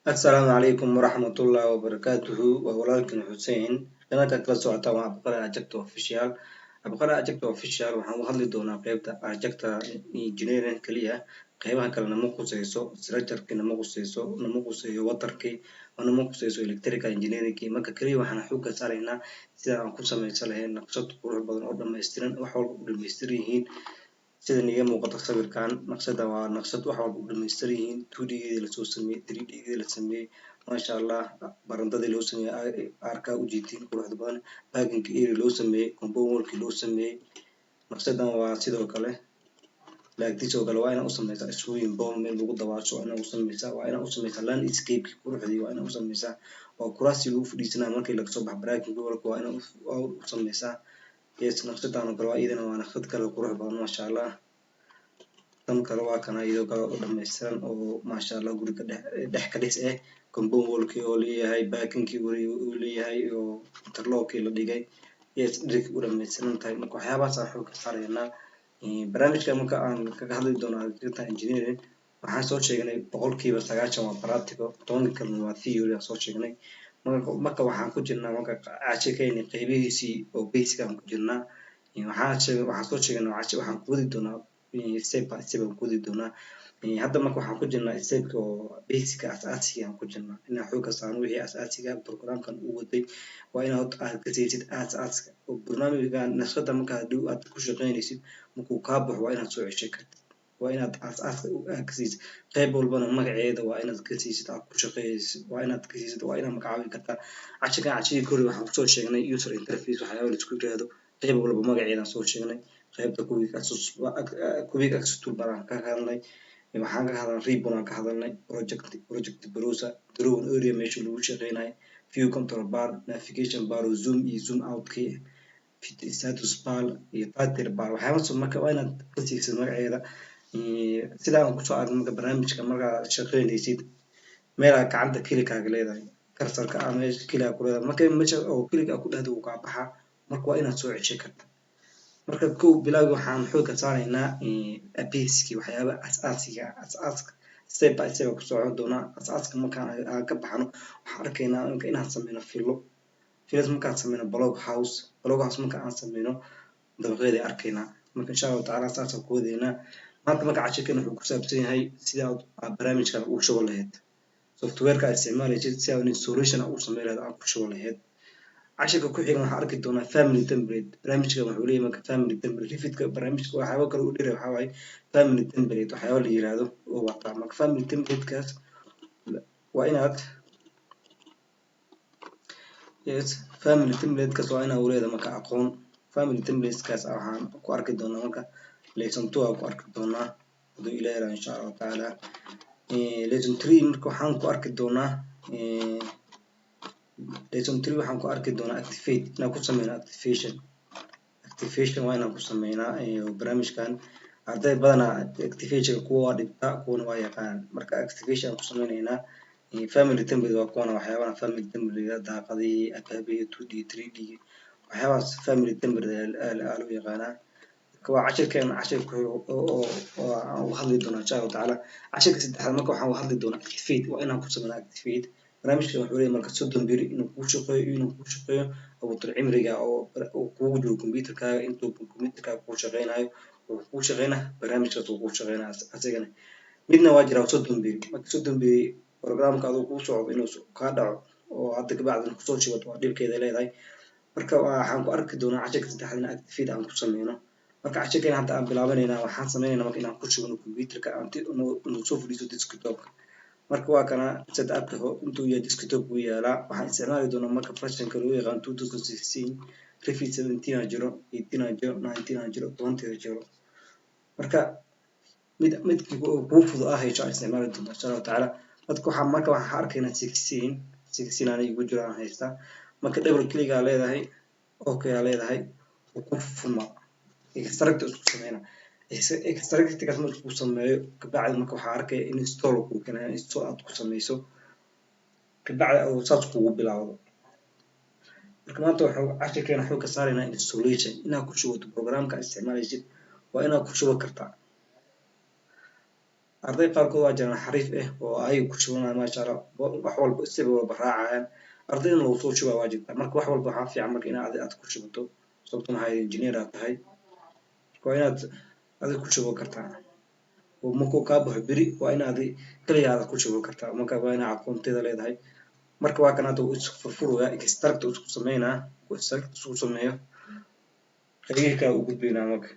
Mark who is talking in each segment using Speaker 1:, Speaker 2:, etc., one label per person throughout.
Speaker 1: السلام عليكم ورحمة الله وبركاته وولالكن حسين قناة kala socota waa Abqara Ajagta Official Abqara Ajagta Official waxaan u hadli doonaa qaybta Ajagta Engineering kaliya qaybaha kale nama qusayso structure-kii nama qusayso nama qusayo waterkii nama qusayso electrical engineering marka kaliya waxaan xoogga saaraynaa sida aan ku samaysan lahayn naqshad qurux badan oo dhameystiran wax walba u dhameystiran yihiin sida niga muuqata sawirkan naqshada waa naqshad wax walba u dhameystiran yihiin 2D-geeda la soo sameeyay 3D-geeda la sameeyay maasha Allah barandadii loo sameeyay arka u jeedin quruxda badan baaginka area loo sameeyay compound wall-kii loo sameeyay naqshadan waa sidoo kale laagtiisoo kale waa inaan u samaysaa swimming pool meel lagu dabaasho waa inaan u samaysaa waa inaan u samaysaa landscape quruxdii waa inaan u samaysaa oo kuraasi lagu fadhiisanaa markii laga soo baxo baraagin gobolka waa inaan u samaysaa yes naqshadan oo kale waa iyadana waa naqshad kale qurux badan maasha Allah tan kale waa kana iyadoo kale oo dhameystiran oo maasha Allah guriga dhex ka dhis compound wall-kii oo leeyahay baaginkii uu leeyahay oo interlock-kii la dhigay yes dhig u dhameystiran tahay marka waxyaabahaas aan xoogga saaraynaa barnaamijka marka aan kaga hadli doono architecture engineering waxaan soo sheegnay boqolkiiba 90 waa practical 10 kalena waa theory aan soo sheegnay marka waxaan ku jirnaa marka casharkeena qaybihiisii oo basic aan ku jirnaa waxaan soo sheegnay waxaan ku wadi doonaa step by step aan ku wadi doonaa hadda marka waxaan ku jirnaa stepka oo basic asaasiga aan ku jirnaa inaan xoogga saarno wixii asaasiga programkan uu waday waa inaad ka saysid asaaska oo barnaamijkan naqshada marka aad ku shaqeynaysid markuu kaa baxo waa inaad soo ceshan kartid waa inaad asaaska ka saysid qayb walbana magaceeda waa inaad ka saysid aad ku shaqeynaysid waa inaad ka saysid waa inaad magacaabi kartaa casharkii kore waxaan kusoo sheegnay user interface waxyaabo la isku yiraahdo qayb walba magaceedaan soo sheegnay qaybta quick access toolbar aan ka hadalnay waxaan ka hadalnay ribbon aan ka hadalnay project browser drawing area meesha lagu shaqeynayo view control bar navigation bar zoom iyo zoom out kii status bar iyo title bar waxyaabahaas marka waa inaad ka saysid magaceeda sida aan kusoo aragnay marka barnaamijka marka shaqeynaysid meel aad gacanta kilikaaga leedahay cursor-ka ama meesha kiliga ku leedahay marka meesha oo kiliga ku dhahdo uu kaa baxaa marka waa inaad soo ceshan kartaa marka kow bilowga waxaan xoogga saaraynaa basic waxyaabaha asaasiga asaaska step by step ku socon doonaa asaaska markaan ka baxno waxaan arkaynaa inaan sameyno filas markaan sameyno block house marka aan sameyno dabaqeeda arkaynaa marka insha Allah taala saasaan ku wadaynaa maanta marka casharkeena wuxuu ku saabsan yahay sida aad barnaamijkan ugu shubo lahayd software-ka aad isticmaalaysid si aad installation ugu sameyn lahayd aad ku shubo lahayd casharka ku xiga waxaan arki doonaa family template barnaamijka wuxuu leeyahay marka family template rifidka barnaamijka waxyaabo kale u dhiray waxaa waaye family template waxyaabo la yiraahdo oo wataa marka family template-kaas waa inaad yes family template-kaas waa inaad u leedahay marka aqoon family template-kaas waxaan ku arki doonaa marka lesson 2 aan ku arki doonaa haduu ilaahay raaco insha Allah taala lesson 3 marka waxaan ku arki doonaa lesson 3 waxaan ku arki doonaa activate inaan ku sameyno activation waa inaan ku sameynaa barnaamijkan arday badanaa activation kuwa waa dhigtaa kuwana waa yaqaan marka activation aan ku sameynaynaa family template waa kuwana waxyaabaha family template daaqadihii albaabihii 2D 3D waxyaabahaas family template loo yaqaanaa marka waa casharka oo aan u hadli doonaa insha Allah taala casharka saddexaad marka waxaan u hadli doonaa activate waa inaan ku sameynaa activate barnaamijkan wuxuu leeyahay marka 30 beri inuu kuu shaqeeyo abuutir cimriga oo kugu jiro computerkaaga intuu computerkaaga kuu shaqeynayo oo kuu shaqeynaa barnaamijkaas uu kuu shaqeynaa asagana midna waa jira 30 beri marka 30 beri programka adoo kuu socdo inuu kaa dhaco oo hadda kabacdina kusoo shibato waa dhibkeeda leedahay marka waxaan ku arki doonaa casharka saddexaad in activate aan ku sameyno marka casharkeena hadda aan bilaabanayna waxaan sameynaynaa marka inaan ku shubno computerka inuu soo fadhiisto desktop-ka marka waa kana setup-ka intuu yahay desktop uu yaalaa waxaan isticmaali doonaa marka version-ka loo yaqaan 2016 Revit 17 aa jiro 18 aa jiro 19 aa jiro 20 aa jiro marka midkii kuu fudud hesho aan isticmaali doonaa insha Allah taala marka waxaan arkaynaa 16 aan igu jiro aan haystaa marka double click aa leedahay okay aa leedahay oo ku fuma extract isku sameynaa extract-kaas marka uu sameeyo kabacdi marka waxaa arkaya in install kuu keenayo install aad ku sameyso kabacdi oo saas kugu bilaawdo marka maanta waxaan casharkeena xoogga saaraynaa installation inaad ku shubato programka isticmaalaysid waa inaad ku shuban kartaa arday qaarkood waa jiraan xariif oo ay ku shubanayaan maasha Allah wax walba isaga walba raacayaan ardayna lagu soo shubaa waa jirta marka wax walba waxaa fiican marka inaad aad ku shubato sababtoo maxay engineer aad tahay waa inaad adiga ku shuban kartaa oo markuu kaa baxo beri waa inaad kaliya aad ku shuban kartaa marka waa inaad aqoonteeda leedahay marka waa kan hadda uu isku furfuraya extract isku sameynaa extract isku sameeyo qaybka u gudbinaa marka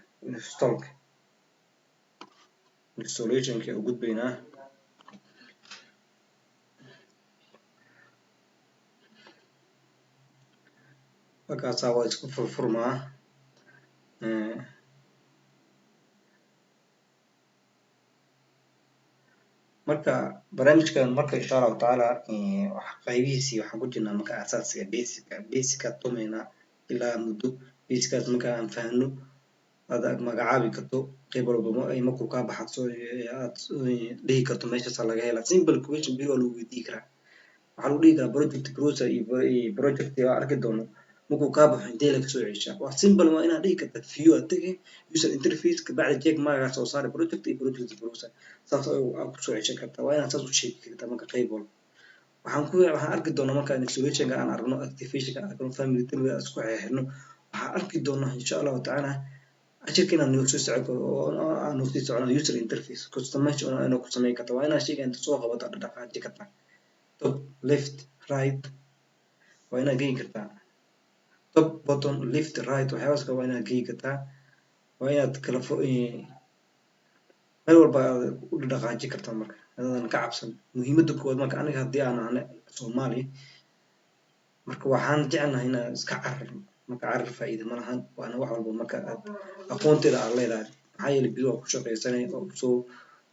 Speaker 1: installationka u gudbinaa markaas waa isku furfurmaa marka barnaamijkan marka insha Allah taala wax qaybihiisi waxaan ku jirnaa marka asaasiga basic tumeena ilaa muddo basic marka aan fahno hada magacaabi karto qayb walba ay markuu ka baxdo aad dhihi karto meesha laga hela simple question biyo lagu weydiin karaa waxa lagu dhihi karaa project browser iyo project arki doono markuu ka baxo intee la soo ceshaa waa simple waa inaad dhihi karto view atagi user interface ka bacda check magaca soo saar project iyo project browser saas oo ku soo ceshan kartaa waa inaad saas u sheegi kartaa marka qayb walba waxaan arki doonaa marka installation aan aragno activation ka aragno family tree isku xirno waxaan arki doonaa insha Allah taala ashirkina noo soo socdo oo aan soo socno user interface customization oo ku sameey kartaa waa inaad shayga inta soo qabato dhaqaaji kartaa top left right waa inaad geyn kartaa top bottom left right waxyaabas waa inaad geey kartaa waa inaad kala meel walba u dhaqaaji kartaa marka adan ka cabsan muhiimada koowaad marka aniga hadii aan ahay Soomaali marka waxaan jeclahay inaan iska carrifno marka carrif faa'iido ma lahan waana wax walba marka aad aqoonteeda aad leedahay maxaa yeelay biyo ku shaqeysanay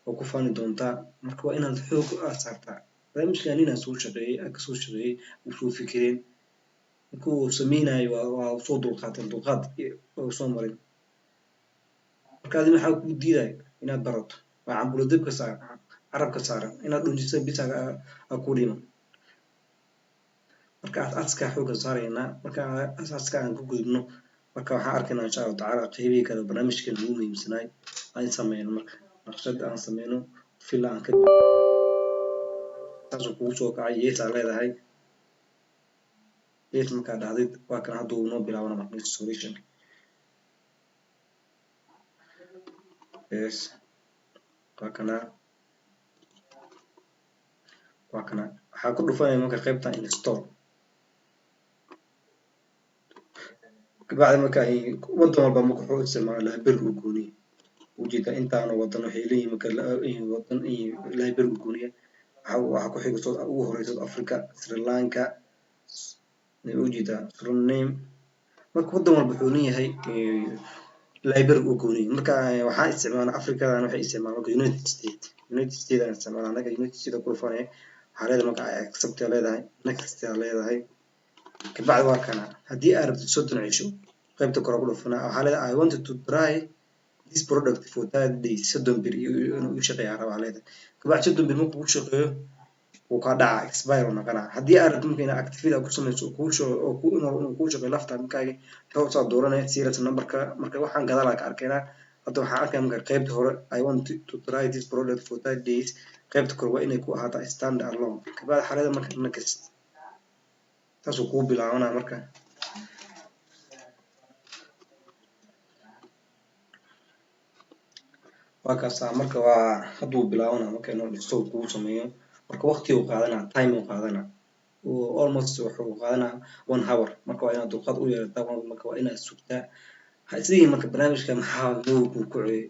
Speaker 1: oo ku faani doontaa marka waa inaad xoog aad saartaa barnaamijkan inaan soo shaqeeyay u soo fikireen ku sameeyay waa soo dulqaad oo soo marin marka adina waxa ku diiday inaad barato waa cambulo dibka saaran arabka saaran inaad dhunjiso bisaga ku dhimo marka aska xooga saarayna marka asaska aan ku gudubno marka waxaan arkaynaa insha Allah taala qaybiga kala barnaamijkan ugu muhiimsanay aan sameeyno marka naqshad aan sameeyno filan ka taasoo ku soo kacay yeesa leedahay yees marka dhacday waa kan hadda uu noo bilaabana marka installation yes wakana waxaa ku dhufanay marka qaybta install kabacdi marka wadan walba marka wuxuu isticmaalaa library u gooniyo ujeeda intaan wadan waxay leeyihiin marka wadan library u gooniyo waxa ku xiga soo ugu horeyso Africa Sri Lanka ujeeda Suriname marka wadan walba wuxuu leeyahay library u gooniyo marka waxaa isticmaalaa Africa waxay isticmaalaan United States aan isticmaalaa anaga United States ku dhufanay waxaa leedahay marka accept leedahay next leedahay kabacdi waa kana hadii aad rabto soo danaysho qaybta kor ugu dhufana waxa leedahay I wanted to try this product for 30 days sadon bir inuu shaqeeyo rabaa leedahay kabacdi sadon bir markuu shaqeeyo uu ka dhaca expire ma kana hadii aad rabto marka activity ku sameyso ku shaqeeyo lafta markaaga soo soo dooranay serious numberka marka waxaan gadaal ka arkaynaa hadda waxaan arkaa marka qaybta hore I want to try this product for 30 days qaybta kor waa inay ku ahaato stand alone kabacdi xaalada marka next taasoo ku bilaabana marka waa kaasa marka waa haduu bilaabana marka inuu install ku sameeyo marka waqti uu qaadana time uu qaadana oo almost wuxuu qaadana 1 hour marka waa inaad dulqaad u yeelataa marka waa inaad sugtaa sidii marka barnaamijka maxaa uu ku kiciyay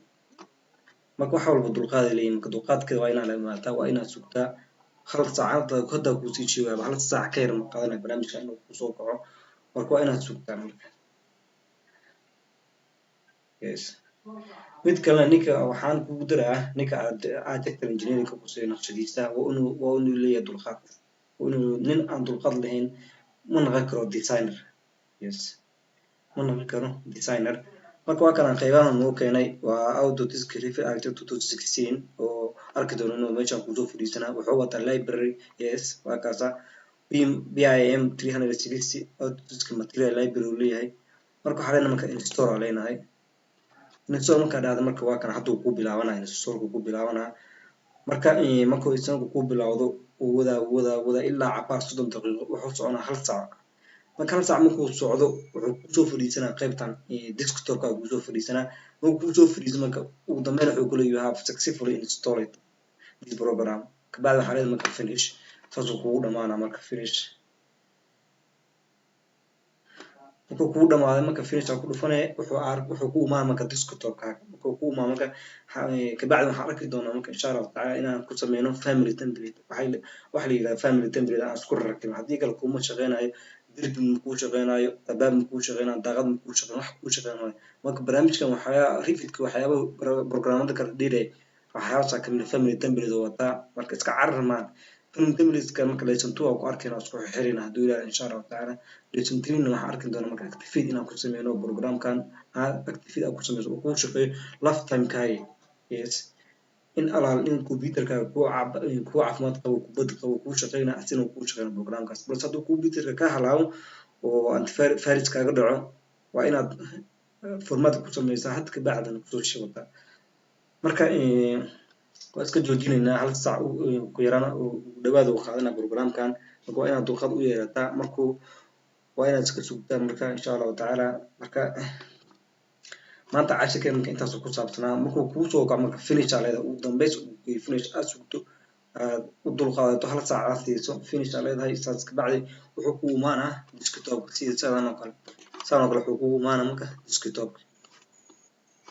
Speaker 1: marka wax walba dulqaad leeyahay marka dulqaadka waa inaad la imaataa waa inaad sugtaa hal saacad hadda ku sii jiwaaba hal saac ka yar ma qaadana barnaamijka inuu ku soo kaco marka waa inaad sugtaa marka yes mid kale ninka waxaan ku diraa ninka architecture engineering ku soo naqshadiisa waa inuu leeyahay dulqaad inuu nin aan dulqaad lahayn ma noqon karo designer yes ma noqon karo designer marka waa kan qaybaha uu keenay waa Autodesk Revit Architecture 2016 oo arki doono meesha ku soo fadhiisana wuxuu wataa library yes waa kaasa BIM 360 Autodesk material library uu leeyahay marka waxa leena marka install leenahay install marka dhacdo marka waa kan hadda ku bilaabanayo install ku bilaabana marka markuu isagu ku bilowdo uu wadaa ilaa cabaar 30 daqiiqo wuxuu soconaa 1 saac marka 1 saac markuu socdo wuxuu kusoo fadhiisanaa qaybtan desktop-ka kusoo fadhiisanaa markuu kusoo fadhiiso marka ugu dambeyn wuxuu ku leeyahay you have successfully installed this program kabacdi waxaa leedahay marka finish saasuu kugu dhamaanaa marka finish markuu kugu dhamaado marka finish ku dhufanay wuxuu ku imaan marka desktop-ka markuu ku imaan marka kabacdi waxaan arki doonaa marka insha Allah taala inaan ku sameyno family template waxa la yiraahdo family template aan isku rakibno hadii kale kuma shaqeynayo derbi ma ku shaqeynayo albaab ma ku shaqeynayo daaqad ma ku shaqeynayo wax ku shaqeynayo marka barnaamijkan Revit-ka waxyaabaha programmada kala dhiray waxyaabaha kamid family template wata marka iska carar ma family template-ka marka lesson 2 aan ku arkayna isku xirina haduu ilaahay insha Allah taala lesson 3 waxaan arki doonaa marka activate inaan ku sameyno programkan activate aan ku sameyno oo ku shaqeeyo lifetime-kaaga yes in alaal in computer-ka ku caafimaad qabo ku bad qabo ku shaqeynaa asina ku shaqeynaa programkaas balse hadduu computer-ka ka halaabo oo antivirus kaaga dhaco waa inaad format ku sameysaa had ka bacdan ku soo shaqeynaa marka waa iska joojinaynaa 1 saac ku yaraan oo dhawaad uu qaadanaa programkan marka waa inaad dulqaad u yeelataa markuu waa inaad iska sugtaa marka insha Allah taala marka maanta cashirkeena marka intaas ku saabsanaa markuu kuu soo gaco marka finish leedahay ugu dambeys uu finish aad sugto u dulqaadato 1 saac aad siiso finish leedahay saas ka bacdi wuxuu ku imaanaa desktop sida sidaan oo kale wuxuu ku imaanaa marka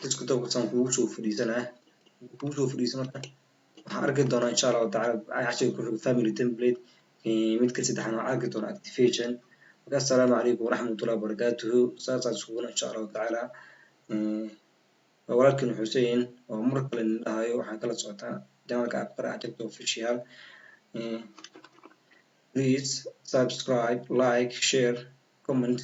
Speaker 1: desktop saan kugu soo fadhiisanaa marka waxaan arki doonaa insha Allah taala cashirka ku family template midka saddexaad waxaan arki doonaa activation marka assalaamu calaykum waraxmatullaahi wabarakaatuh saas suguna insha Allah taala walaalkeen Xuseen oo mar kale dhahayo waxaan kala socotaa channelka Abqara Ajabta Official please subscribe like share comment